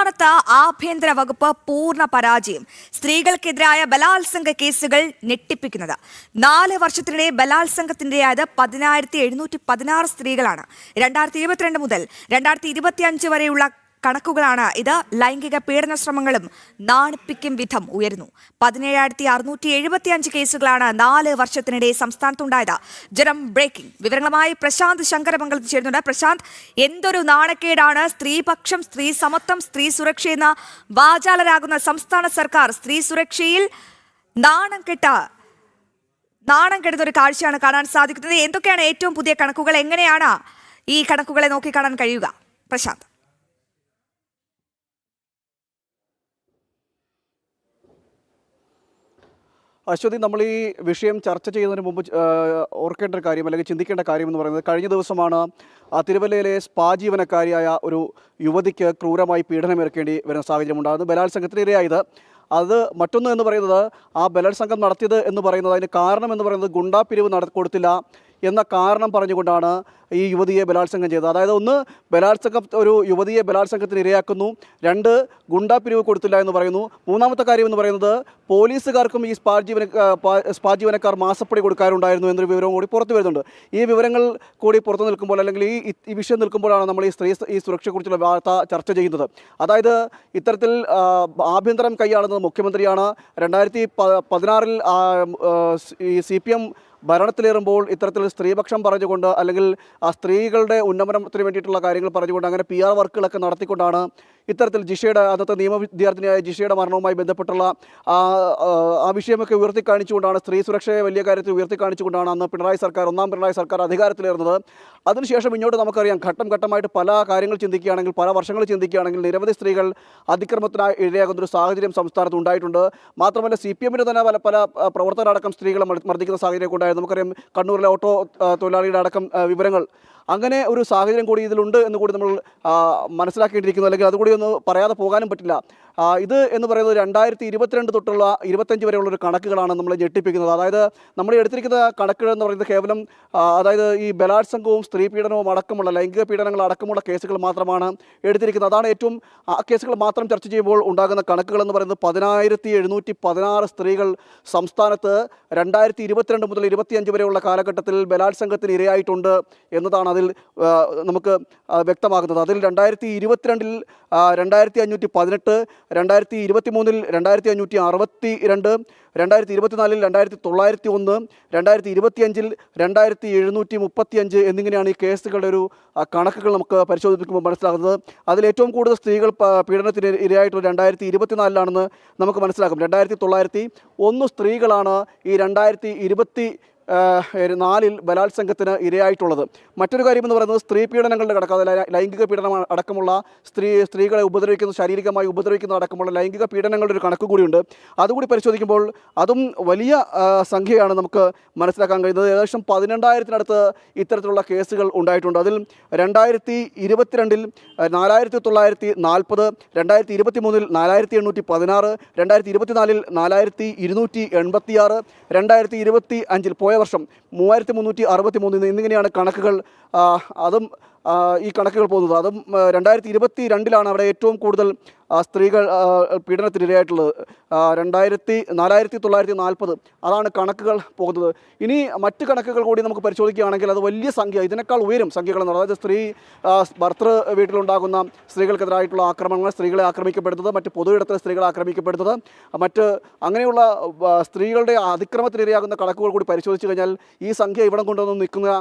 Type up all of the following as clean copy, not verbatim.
സംസ്ഥാനത്ത് ആഭ്യന്തര വകുപ്പ് പൂർണ്ണ പരാജയം. സ്ത്രീകൾക്കെതിരായ ബലാത്സംഗ കേസുകൾ ഞെട്ടിപ്പിക്കുന്നത്. 4 വർഷത്തിനിടെ ബലാത്സംഗത്തിനിരയായത് 10,716 സ്ത്രീകളാണ്. 2022 മുതൽ 2025 വരെയുള്ള കണക്കുകളാണ് ഇത്. ലൈംഗിക പീഡന ശ്രമങ്ങളും നാണിപ്പിക്കും വിധം ഉയർന്നു. 17,675 കേസുകളാണ് 4 വർഷത്തിനിടെ സംസ്ഥാനത്തുണ്ടായത്. ജനം ബ്രേക്കിംഗ് വിവരങ്ങളുമായി പ്രശാന്ത് ശങ്കരമംഗലത്ത് ചേരുന്നുണ്ട്. പ്രശാന്ത്, എന്തൊരു നാണക്കേടാണ്! സ്ത്രീപക്ഷം, സ്ത്രീ സമത്വം, സ്ത്രീ സുരക്ഷയെന്ന വാചാലരാകുന്ന സംസ്ഥാന സർക്കാർ സ്ത്രീ സുരക്ഷയിൽ നാണം കെടുന്നൊരു കാഴ്ചയാണ് കാണാൻ സാധിക്കുന്നത്. എന്തൊക്കെയാണ് ഏറ്റവും പുതിയ കണക്കുകൾ? എങ്ങനെയാണ് ഈ കണക്കുകളെ നോക്കിക്കാണാൻ കഴിയുക? പ്രശാന്ത്. അശ്വതി, നമ്മൾ ഈ വിഷയം ചർച്ച ചെയ്യുന്നതിന് മുമ്പ് ഓർക്കേണ്ട ഒരു കാര്യം അല്ലെങ്കിൽ ചിന്തിക്കേണ്ട കാര്യം എന്ന് പറയുന്നത്, കഴിഞ്ഞ ദിവസമാണ് തിരുവല്ലയിലെ സ്പാ ജീവനക്കാരിയായ ഒരു യുവതിക്ക് ക്രൂരമായി പീഡനമേൽക്കേണ്ടി വരുന്ന സാഹചര്യം ഉണ്ടാകുന്നത്. ബലാത്സംഗത്തിനിരയായത്. അത് മറ്റൊന്ന് എന്ന് പറയുന്നത്, ആ ബലാത്സംഗം നടത്തിയത് എന്ന് പറയുന്നത്, അതിന് കാരണം എന്ന് പറയുന്നത് ഗുണ്ടാപ്പിരിവ് കൊടുത്തില്ല എന്ന കാരണം പറഞ്ഞുകൊണ്ടാണ് ഈ യുവതിയെ ബലാത്സംഗം ചെയ്തത്. അതായത് ഒന്ന്, ഒരു യുവതിയെ ബലാത്സംഗത്തിന് ഇരയാക്കുന്നു. 2, ഗുണ്ടാപ്പിരിവ് കൊടുത്തില്ല എന്ന് പറയുന്നു. മൂന്നാമത്തെ കാര്യം എന്ന് പറയുന്നത്, പോലീസുകാർക്കും ഈ സ്പാ ജീവനക്കാർ മാസപ്പടി കൊടുക്കാറുണ്ടായിരുന്നു എന്നൊരു വിവരവും കൂടി പുറത്തു വരുന്നുണ്ട്. ഈ വിവരങ്ങൾ കൂടി പുറത്തു നിൽക്കുമ്പോൾ, അല്ലെങ്കിൽ ഈ വിഷയം നിൽക്കുമ്പോഴാണ് നമ്മൾ ഈ സുരക്ഷയെക്കുറിച്ചുള്ള വാർത്ത ചർച്ച ചെയ്യുന്നത്. അതായത് ഇത്തരത്തിൽ ആഭ്യന്തരം കൈയാളുന്നത് മുഖ്യമന്ത്രിയാണ്. 2016 ഈ CPM ഭരണത്തിലേറുമ്പോൾ ഇത്തരത്തിൽ സ്ത്രീപക്ഷം പറഞ്ഞുകൊണ്ട്, അല്ലെങ്കിൽ ആ സ്ത്രീകളുടെ ഉന്നമനത്തിന് വേണ്ടിയിട്ടുള്ള കാര്യങ്ങൾ പറഞ്ഞുകൊണ്ട്, അങ്ങനെ PR വർക്കുകളൊക്കെ നടത്തിക്കൊണ്ടാണ് ഇത്തരത്തിൽ അന്നത്തെ നിയമ വിദ്യാർത്ഥിനിയായ ജിഷയുടെ മരണവുമായി ബന്ധപ്പെട്ടുള്ള ആ വിഷയമൊക്കെ ഉയർത്തിക്കാണിച്ചുകൊണ്ടാണ്, സ്ത്രീ സുരക്ഷയെ വലിയ കാര്യത്തിൽ ഉയർത്തിക്കാണിച്ചുകൊണ്ടാണ് അന്ന് ഒന്നാം പിണറായി സർക്കാർ അധികാരത്തിലേറുന്നത്. അതിനുശേഷം ഇങ്ങോട്ട് നമുക്കറിയാം, ഘട്ടം ഘട്ടമായിട്ട് പല കാര്യങ്ങൾ ചിന്തിക്കുകയാണെങ്കിൽ, പല വർഷങ്ങൾ ചിന്തിക്കുകയാണെങ്കിൽ, നിരവധി സ്ത്രീകൾ അതിക്രമത്തിനായി ഇരയാകുന്നൊരു സാഹചര്യം സംസ്ഥാനത്ത് ഉണ്ടായിട്ടുണ്ട്. മാത്രമല്ല, CPM-ന് തന്നെ പല പ്രവർത്തകരടക്കം സ്ത്രീകളെ മർദ്ദിക്കുന്ന സാഹചര്യം ഉണ്ടായിരുന്നു. നമുക്കറിയാം, കണ്ണൂരിലെ ഓട്ടോ തൊഴിലാളിയുടെ അടക്കം വിവരങ്ങൾ. അങ്ങനെ ഒരു സാഹചര്യം കൂടി ഇതിലുണ്ട് എന്ന് കൂടി നമ്മൾ മനസ്സിലാക്കേണ്ടിയിരിക്കുന്നു. അല്ലെങ്കിൽ അതുകൂടി ഒന്ന് പറയാതെ പോകാനും പറ്റില്ല. ഇത് എന്ന് പറയുന്നത് 2022 തൊട്ടുള്ള 25 വരെയുള്ള ഒരു കണക്കുകളാണ് നമ്മളെ ഞെട്ടിപ്പിക്കുന്നത്. അതായത് നമ്മൾ എടുത്തിരിക്കുന്ന കണക്കുകൾ എന്ന് പറയുന്നത് കേവലം അതായത് ഈ ബലാത്സംഗവും സ്ത്രീ പീഡനവും അടക്കമുള്ള ലൈംഗിക പീഡനങ്ങൾ അടക്കമുള്ള കേസുകൾ മാത്രമാണ് എടുത്തിരിക്കുന്നത്. അതാണ് ഏറ്റവും ആ കേസുകൾ മാത്രം ചർച്ച ചെയ്യുമ്പോൾ ഉണ്ടാകുന്ന കണക്കുകൾ എന്ന് പറയുന്നത്. 10,716 സ്ത്രീകൾ സംസ്ഥാനത്ത് 2022 മുതൽ 25 വരെയുള്ള കാലഘട്ടത്തിൽ ബലാത്സംഗത്തിന് ഇരയായിട്ടുണ്ട് എന്നതാണ് അതിൽ നമുക്ക് വ്യക്തമാകുന്നത്. അതിൽ 2022 2,518, 2023 2,562, 2024 2,901, 2025 2,735 എന്നിങ്ങനെയാണ് ഈ കേസുകളുടെ ഒരു കണക്കുകൾ നമുക്ക് പരിശോധിക്കുമ്പോൾ മനസ്സിലാകുന്നത്. അതിലേറ്റവും കൂടുതൽ സ്ത്രീകൾ പീഡനത്തിന് ഇരയായിട്ടുള്ള 2024 നമുക്ക് മനസ്സിലാക്കും. 2,901 സ്ത്രീകളാണ് ഈ 2024 ബലാത്സംഗത്തിന് ഇരയായിട്ടുള്ളത്. മറ്റൊരു കാര്യം എന്ന് പറയുന്നത്, സ്ത്രീ പീഡനങ്ങളുടെ കണക്ക്, ലൈംഗിക പീഡനം അടക്കമുള്ള സ്ത്രീകളെ ശാരീരികമായി ഉപദ്രവിക്കുന്ന അടക്കമുള്ള ലൈംഗിക പീഡനങ്ങളുടെ ഒരു കണക്ക് കൂടിയുണ്ട്. അതുകൂടി പരിശോധിക്കുമ്പോൾ അതും വലിയ സംഖ്യയാണ് നമുക്ക് മനസ്സിലാക്കാൻ കഴിയുന്നത്. ഏകദേശം 12,000-നടുത്ത് ഇത്തരത്തിലുള്ള കേസുകൾ ഉണ്ടായിട്ടുണ്ട്. അതിൽ 2022 4,940, 2023 4,816, 2024 4,286, 2025 പോയ വർഷം 3,363 എന്നിങ്ങനെയാണ് കണക്കുകൾ. അതും ഈ കണക്കുകൾ പോകുന്നത്. അതും 2022 അവിടെ ഏറ്റവും കൂടുതൽ സ്ത്രീകൾ പീഡനത്തിനിരയായിട്ടുള്ളത്. 4,940 അതാണ് കണക്കുകൾ പോകുന്നത്. ഇനി മറ്റ് കണക്കുകൾ കൂടി നമുക്ക് പരിശോധിക്കുകയാണെങ്കിൽ അത് വലിയ സംഖ്യ, ഇതിനേക്കാൾ ഉയരും സംഖ്യകളെന്ന്. അതായത് ഭർത്തൃ വീട്ടിലുണ്ടാകുന്ന സ്ത്രീകൾക്കെതിരായിട്ടുള്ള ആക്രമണങ്ങൾ, സ്ത്രീകളെ ആക്രമിക്കപ്പെടുന്നത്, മറ്റ് പൊതുയിടത്തിൽ സ്ത്രീകളെ ആക്രമിക്കപ്പെടുന്നത്, മറ്റ് അങ്ങനെയുള്ള സ്ത്രീകളുടെ അതിക്രമത്തിനിരയാകുന്ന കണക്കുകൾ കൂടി പരിശോധിച്ച് കഴിഞ്ഞാൽ ഈ സംഖ്യ ഇവിടം കൊണ്ടൊന്നും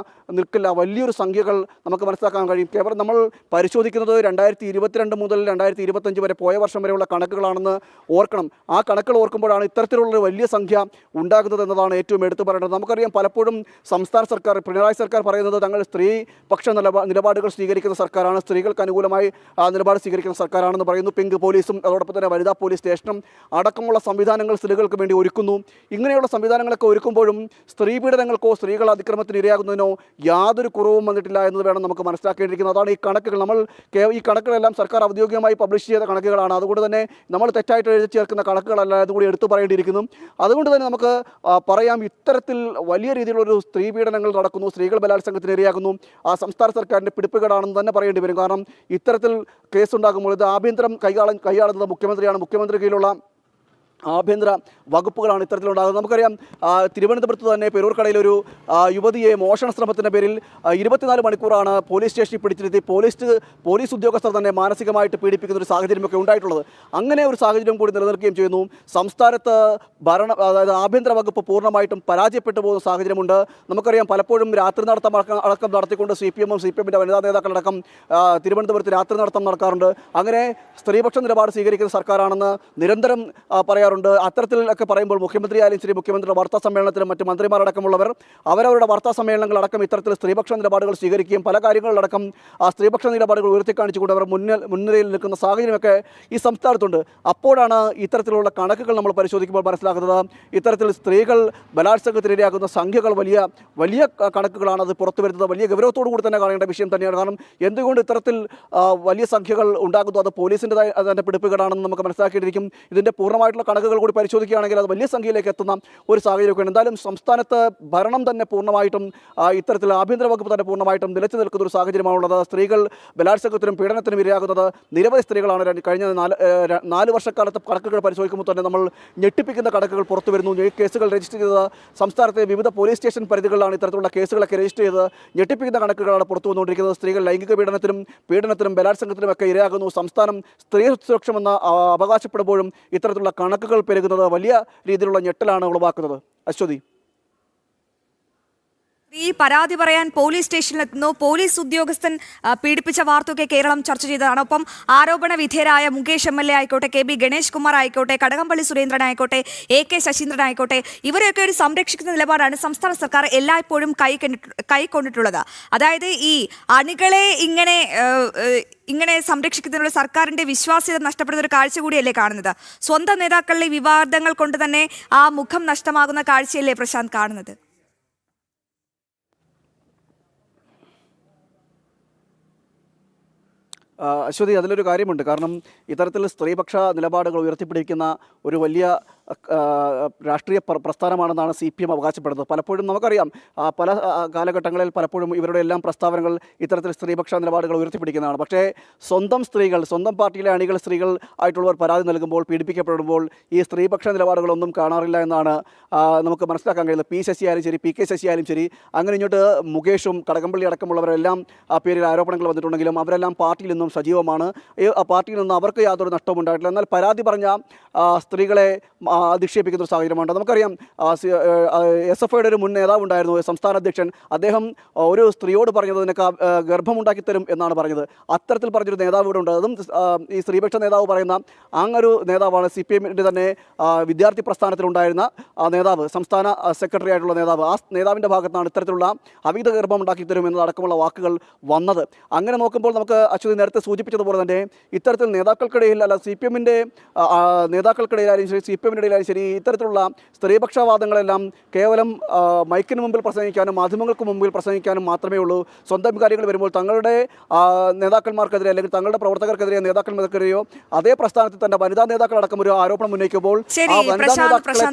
നിൽക്കില്ല. വലിയൊരു സംഖ്യകൾ നമുക്ക് മനസ്സിലാക്കാൻ കഴിയും. കേവലം നമ്മൾ പരിശോധിക്കുന്നത് 2022 മുതൽ 2025 വരെ പോയ വർഷം വരെയുള്ള കണക്കുകളാണെന്ന് ഓർക്കണം. ആ കണക്കുകൾ ഓർക്കുമ്പോഴാണ് ഇത്തരത്തിലുള്ളൊരു വലിയ സംഖ്യ ഉണ്ടാകുന്നത് എന്നതാണ് ഏറ്റവും എടുത്തു പറയേണ്ടത്. നമുക്കറിയാം, പലപ്പോഴും സംസ്ഥാന സർക്കാർ, പിണറായി സർക്കാർ പറയുന്നത് തങ്ങൾ സ്ത്രീപക്ഷ നിലപാടുകൾ സ്വീകരിക്കുന്ന സർക്കാരാണ്, സ്ത്രീകൾക്ക് അനുകൂലമായി നിലപാട് സ്വീകരിക്കുന്ന സർക്കാരാണെന്ന് പറയുന്നു. പിങ്ക് പോലീസും അതോടൊപ്പം തന്നെ വനിതാ പോലീസ് സ്റ്റേഷനും അടക്കമുള്ള സംവിധാനങ്ങൾ സ്ത്രീകൾക്ക് വേണ്ടി ഒരുക്കുന്നു. ഇങ്ങനെയുള്ള സംവിധാനങ്ങളൊക്കെ ഒരുക്കുമ്പോഴും സ്ത്രീ പീഡനങ്ങൾക്കോ സ്ത്രീകൾ അതിക്രമത്തിന് ഇരയാകുന്നതിനോ യാതൊരു കുറവും വന്നിട്ടില്ല എന്ന് വേണം നമുക്ക് മനസ്സിലാക്കേണ്ടിയിരിക്കുന്നത്. അതാണ് ഈ കണക്കുകൾ. ഈ കണക്കുകളെല്ലാം സർക്കാർ ഔദ്യോഗികമായി പബ്ലിഷ് ചെയ്ത കണക്കുകൾ സംഖ്യകളാണ്. അതുകൊണ്ട് തന്നെ നമ്മൾ തെറ്റായിട്ട് എഴുതി ചേർക്കുന്ന കണക്കുകളല്ല അതുകൂടി എടുത്തു പറയേണ്ടിയിരിക്കുന്നു. അതുകൊണ്ട് തന്നെ നമുക്ക് പറയാം, ഇത്തരത്തിൽ വലിയ രീതിയിലുള്ളൊരു സ്ത്രീ പീഡനങ്ങൾ നടക്കുന്നു, സ്ത്രീകൾ ബലാത്സംഗത്തിന് ഇരയാകുന്നു. സംസ്ഥാന സർക്കാരിൻ്റെ പിടിപ്പുകേടാണെന്ന് തന്നെ പറയേണ്ടി വരും. കാരണം ഇത്തരത്തിൽ കേസുണ്ടാകുമ്പോൾ ഇത് ആഭ്യന്തരം കൈയാളുന്നത് മുഖ്യമന്ത്രിയാണ്. മുഖ്യമന്ത്രി കീഴിലുള്ള ആഭ്യന്തര വകുപ്പുകളാണ് ഇത്തരത്തിലുണ്ടാകുന്നത്. നമുക്കറിയാം, തിരുവനന്തപുരത്ത് തന്നെ പെരൂർക്കടയിൽ ഒരു യുവതിയെ മോഷണ ശ്രമത്തിൻ്റെ പേരിൽ 24 മണിക്കൂറാണ് പോലീസ് സ്റ്റേഷനിൽ പിടിച്ചിരുത്തി പോലീസ് ഉദ്യോഗസ്ഥർ തന്നെ മാനസികമായിട്ട് പീഡിപ്പിക്കുന്ന ഒരു സാഹചര്യമൊക്കെ ഉണ്ടായിട്ടുള്ളത്. അങ്ങനെ ഒരു സാഹചര്യം കൂടി നിലനിൽക്കുകയും ചെയ്യുന്നു. സംസ്ഥാനത്ത് അതായത് ആഭ്യന്തര വകുപ്പ് പൂർണ്ണമായിട്ടും പരാജയപ്പെട്ടു പോകുന്ന സാഹചര്യമുണ്ട്. നമുക്കറിയാം, പലപ്പോഴും രാത്രി നടത്തം അടക്കം നടത്തിക്കൊണ്ട് CPMന്റെ വനിതാ നേതാക്കളടക്കം തിരുവനന്തപുരത്ത് രാത്രി നടത്തം നടക്കാറുണ്ട്. അങ്ങനെ സ്ത്രീപക്ഷ നിലപാട് സ്വീകരിക്കുന്ന സർക്കാരാണെന്ന് നിരന്തരം പറയാറുണ്ട്. അത്തരത്തിലൊക്കെ പറയുമ്പോൾ മുഖ്യമന്ത്രിയായാലും ശരി, മുഖ്യമന്ത്രിയുടെ വാർത്താ സമ്മേളനത്തിലും മറ്റ് മന്ത്രിമാരടക്കമുള്ളവർ അവരവരുടെ വാർത്താ സമ്മേളനങ്ങളടക്കം ഇത്തരത്തിൽ സ്ത്രീപക്ഷ നിലപാടുകൾ സ്വീകരിക്കുകയും പല കാര്യങ്ങളിലടക്കം ആ സ്ത്രീപക്ഷ നിലപാടുകൾ ഉയർത്തിക്കാണിച്ചുകൊണ്ട് അവർ മുൻനിരയിൽ നിൽക്കുന്ന സാഹചര്യമൊക്കെ ഈ സംസ്ഥാനത്തുണ്ട്. അപ്പോഴാണ് ഇത്തരത്തിലുള്ള കണക്കുകൾ നമ്മൾ പരിശോധിക്കുമ്പോൾ മനസ്സിലാക്കുന്നത്, ഇത്തരത്തിൽ സ്ത്രീകൾ ബലാത്സംഗത്തിനിരയാകുന്ന സംഖ്യകൾ വലിയ കണക്കുകളാണ് അത് പുറത്തു വരുന്നത്. വലിയ ഗൗരവത്തോടു കൂടി തന്നെ കാണേണ്ട വിഷയം തന്നെയാണ്. കാരണം എന്തുകൊണ്ട് ഇത്തരത്തിൽ വലിയ സംഖ്യകൾ ഉണ്ടാകുന്നു, അത് പോലീസിൻ്റെ തന്നെ പിടിപ്പുകേടാണെന്ന് നമുക്ക് മനസ്സിലാക്കിയിരിക്കും. ഇതിൻ്റെ പൂർണ്ണമായിട്ടുള്ള കണക്കുകൾ കൂടി പരിശോധിക്കുകയാണെങ്കിൽ അത് വലിയ സംഖ്യയിലേക്ക് എത്തുന്ന ഒരു സാഹചര്യമൊക്കെയാണ്. എന്തായാലും സംസ്ഥാനത്ത് ഭരണം തന്നെ പൂർണ്ണമായിട്ടും ഇത്തരത്തിൽ ആഭ്യന്തര വകുപ്പ് തന്നെ പൂർണ്ണമായിട്ടും നിലച്ചു നിൽക്കുന്ന ഒരു സാഹചര്യമാണുള്ളത്. സ്ത്രീകൾ ബലാത്സംഗത്തിനും പീഡനത്തിനും ഇരയാകുന്നത് നിരവധി സ്ത്രീകളാണ്. കഴിഞ്ഞ 4 വർഷക്കാലത്തെ കണക്കുകൾ പരിശോധിക്കുമ്പോൾ തന്നെ നമ്മൾ ഞെട്ടിപ്പിക്കുന്ന കണക്കുകൾ പുറത്തു വരുന്നു. ഈ കേസുകൾ രജിസ്റ്റർ ചെയ്തത് സംസ്ഥാനത്തെ വിവിധ പോലീസ് സ്റ്റേഷൻ പരിധികളിലാണ് ഇത്തരത്തിലുള്ള കേസുകളൊക്കെ രജിസ്റ്റർ ചെയ്തത്. ഞെട്ടിപ്പിക്കുന്ന കണക്കുകളാണ് പുറത്തു വന്നുകൊണ്ടിരിക്കുന്നത്. സ്ത്രീകൾ ലൈംഗിക പീഡനത്തിനും ബലാത്സംഗത്തിനും ഒക്കെ ഇരയാകുന്നു. സംസ്ഥാനം സ്ത്രീ സുരക്ഷമെന്ന് അവകാശപ്പെടുമ്പോഴും ഇത്തരത്തിലുള്ള കണക്കുകൾ പെരുകുന്നത് വലിയ രീതിയിലുള്ള ഞെട്ടലാണ് ഉളവാക്കുന്നത്. അശ്വതി, ഈ പരാതി പറയാൻ പോലീസ് സ്റ്റേഷനിലെത്തുന്നു. പോലീസ് ഉദ്യോഗസ്ഥൻ പീഡിപ്പിച്ച വാർത്തയൊക്കെ കേരളം ചർച്ച ചെയ്തതാണ്. ഒപ്പം ആരോപണ വിധേയരായ മുകേഷ് MLA ആയിക്കോട്ടെ, KB ഗണേഷ് കുമാർ ആയിക്കോട്ടെ, കടകംപള്ളി സുരേന്ദ്രൻ ആയിക്കോട്ടെ, AK ശശീന്ദ്രൻ ആയിക്കോട്ടെ, ഇവരെയൊക്കെ ഒരു സംരക്ഷിക്കുന്ന നിലപാടാണ് സംസ്ഥാന സർക്കാർ എല്ലായ്പ്പോഴും കൈക്കൊണ്ടിട്ടുള്ളത്. അതായത് ഈ അണികളെ ഇങ്ങനെ സംരക്ഷിക്കുന്നതിനുള്ള സർക്കാരിന്റെ വിശ്വാസ്യത നഷ്ടപ്പെടുന്ന ഒരു കാഴ്ച കൂടിയല്ലേ കാണുന്നത്? സ്വന്തം നേതാക്കളിലെ വിവാദങ്ങൾ കൊണ്ട് തന്നെ ആ മുഖം നഷ്ടമാകുന്ന കാഴ്ചയല്ലേ പ്രശാന്ത് കാണുന്നത്? അശ്വതി, അതിലൊരു കാര്യമുണ്ട്. കാരണം ഇത്തരത്തിൽ സ്ത്രീപക്ഷ നിലപാടുകൾ ഉയർത്തിപ്പിടിക്കുന്ന ഒരു വലിയ രാഷ്ട്രീയ പ്രസ്ഥാനമാണെന്നാണ് CPM അവകാശപ്പെടുന്നത്. പലപ്പോഴും നമുക്കറിയാം, പല കാലഘട്ടങ്ങളിൽ പലപ്പോഴും ഇവരുടെ എല്ലാം പ്രസ്താവനകൾ ഇത്തരത്തിൽ സ്ത്രീപക്ഷ നിലപാടുകൾ ഉയർത്തിപ്പിടിക്കുന്നതാണ്. പക്ഷേ സ്വന്തം പാർട്ടിയിലെ അണികൾ സ്ത്രീകൾ ആയിട്ടുള്ളവർ പരാതി നൽകുമ്പോൾ, പീഡിപ്പിക്കപ്പെടുമ്പോൾ ഈ സ്ത്രീപക്ഷ നിലപാടുകളൊന്നും കാണാറില്ല എന്നാണ് നമുക്ക് മനസ്സിലാക്കാൻ കഴിയുന്നത്. P ശശി ആയാലും ശരി, PK ശശി ആയാലും ശരി, അങ്ങനെ ഇങ്ങോട്ട് മുകേഷും കടകംപള്ളി അടക്കമുള്ളവരെല്ലാം ആ പേരിൽ ആരോപണങ്ങൾ വന്നിട്ടുണ്ടെങ്കിലും അവരെല്ലാം പാർട്ടിയിൽ നിന്നും സജീവമാണ്. ആ പാർട്ടിയിൽ നിന്ന് അവർക്ക് യാതൊരു നഷ്ടവും ഉണ്ടായിട്ടില്ല. എന്നാൽ പരാതി പറഞ്ഞ സ്ത്രീകളെ അധിക്ഷേപിക്കുന്ന ഒരു സാഹചര്യമുണ്ട്. നമുക്കറിയാം, SFIയുടെ ഒരു മുൻ നേതാവ് ഉണ്ടായിരുന്നു, സംസ്ഥാന അധ്യക്ഷൻ. അദ്ദേഹം ഒരു സ്ത്രീയോട് പറഞ്ഞത് നിനക്ക് ഗർഭമുണ്ടാക്കി തരും എന്നാണ് പറഞ്ഞത്. അത്തരത്തിൽ പറഞ്ഞൊരു നേതാവ് ഇവിടെ ഉണ്ട്. അതും ഈ സ്ത്രീപക്ഷ നേതാവ് പറയുന്ന അങ്ങൊരു നേതാവാണ്. CPMന്റെ തന്നെ വിദ്യാർത്ഥി പ്രസ്ഥാനത്തിലുണ്ടായിരുന്ന നേതാവ്, സംസ്ഥാന സെക്രട്ടറി ആയിട്ടുള്ള നേതാവ്. ആ നേതാവിൻ്റെ ഭാഗത്താണ് ഇത്തരത്തിലുള്ള അവിഹിത ഗർഭം ഉണ്ടാക്കി തരും എന്നതടക്കമുള്ള വാക്കുകൾ വന്നത്. അങ്ങനെ നോക്കുമ്പോൾ നമുക്ക് അശ്വതി നേരത്തെ സൂചിപ്പിച്ചതുപോലെ തന്നെ ഇത്തരത്തിൽ നേതാക്കൾക്കിടയിൽ, അല്ല CPMന്റെ നേതാക്കൾക്കിടയിലായാലും ശരി, CPMന്റെ ഇടയിലായാലും ശരി, ഇത്തരത്തിലുള്ള സ്ത്രീപക്ഷവാദങ്ങളെല്ലാം കേവലം മൈക്കിന് മുമ്പിൽ പ്രസംഗിക്കാനും മാധ്യമങ്ങൾക്ക് മുമ്പിൽ പ്രസംഗിക്കാനും മാത്രമേ ഉള്ളൂ. സ്വന്തം കാര്യങ്ങൾ വരുമ്പോൾ തങ്ങളുടെ നേതാക്കന്മാർക്കെതിരെ അല്ലെങ്കിൽ തങ്ങളുടെ പ്രവർത്തകർക്കെതിരെയോ നേതാക്കന്മാർക്കെതിരെയോ അതേ പ്രസ്ഥാനത്തിൽ തന്നെ വനിതാ നേതാക്കളടക്കം ഒരു ആരോപണം ഉന്നയിക്കുമ്പോൾ ആ വനിതാ നേതാക്കളെ